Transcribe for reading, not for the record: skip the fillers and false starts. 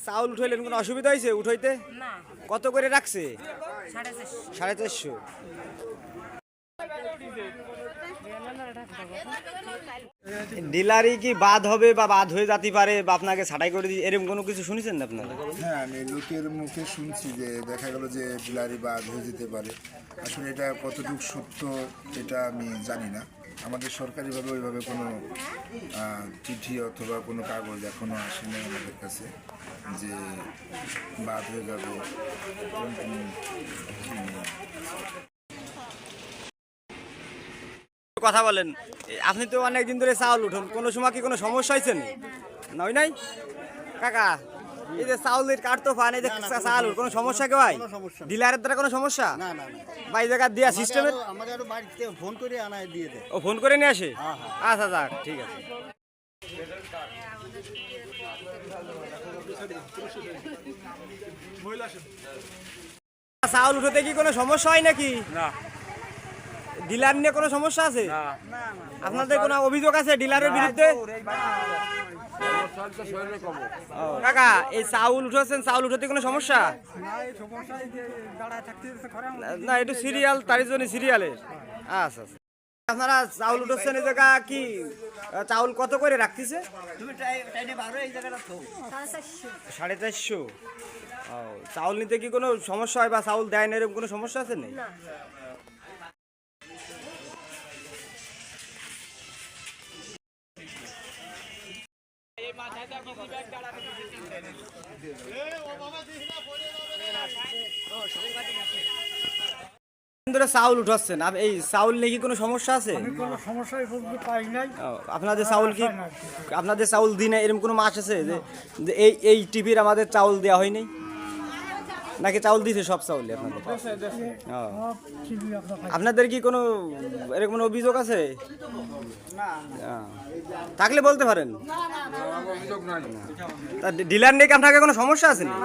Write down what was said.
চাউল উঠাইলেন, কোনো অসুবিধা হয়েছে উঠাইতে? না, কত করে রাখছে? 450। 450। ডিলারি কি বাদ হবে বা বাদ হয়ে যেতে পারে বা আপনাকে ছাঁটাই করে দিয়ে এরকম কোনো কিছু শুনেছেন আপনারা? হ্যাঁ, আমি লোকের মুখে শুনছি যে দেখা গেল যে ডিলারি বাদ হয়ে যেতে পারে। আসলে এটা কতটুকু সত্য এটা আমি জানি না। আমাদের সরকারিভাবে ওইভাবে কোনো চিঠি অথবা কোনো কাগজ এখনও আসেনি আমাদের কাছে যে বাদ হয়ে যাবে এরকম কোনো কিছু নেই। কথা বলেন, আপনি তো অনেকদিন ধরে চাউল উঠুন, কোনো সময় কি কোনো সমস্যা হয়েছে না? ওই নাই কাকা, এই যে চাউলের কাঠ তো পান, এই যে চাউল কোনো সমস্যা কি ভাই? ডিলারের দ্বারা কোনো সমস্যা না না না, বা এই জায়গা দেওয়া সিস্টেমের? আমাদের আরো বাড়িতে ফোন করে আনায় দিয়ে দেয়। ও ফোন করে নিয়ে আসে? আচ্ছা যাক, ঠিক আছে। চাউল উঠোতে কি কোনো সমস্যা হয় নাকি? না, ডিলার নিয়ে কোনো সমস্যা আছে? না, আপনাদের কোনো অভিযোগ আছে ডিলারের বিরুদ্ধে? কাকা, এই চাউল উঠেছেন, চাউল উঠাতে কোনো সমস্যা? না, একটু সিরিয়াল, তার জন্য সিরিয়ালের। আচ্ছা আচ্ছা। আপনারা চাউল উঠেছেন, এই জায়গা কি চাউল কত করে রাখতেছে? 450। ও, চাউল নিতে কি কোনো সমস্যা হয় বা চাউল দেয় না এরকম কোনো সমস্যা আছে নাকি? ধরে চাউল উঠাচ্ছেন, এই চাউল নিয়ে কি কোনো সমস্যা আছে? কোনো সমস্যা এই পর্যন্ত পাই নাই। আপনাদের চাউল কি, আপনাদের চাউল দিই না এরকম কোনো মাস আছে যে এই এই টিভির আমাদের চাউল দেওয়া হয়নি নাকি চাউল দিয়েছে সব চাউল আপনাদের? আপনাদের কি কোনো এরকম কোনো অভিযোগ আছে? থাকলে বলতে পারেন। ডিলার নিয়ে কি আপনাকে কোনো সমস্যা আছে না?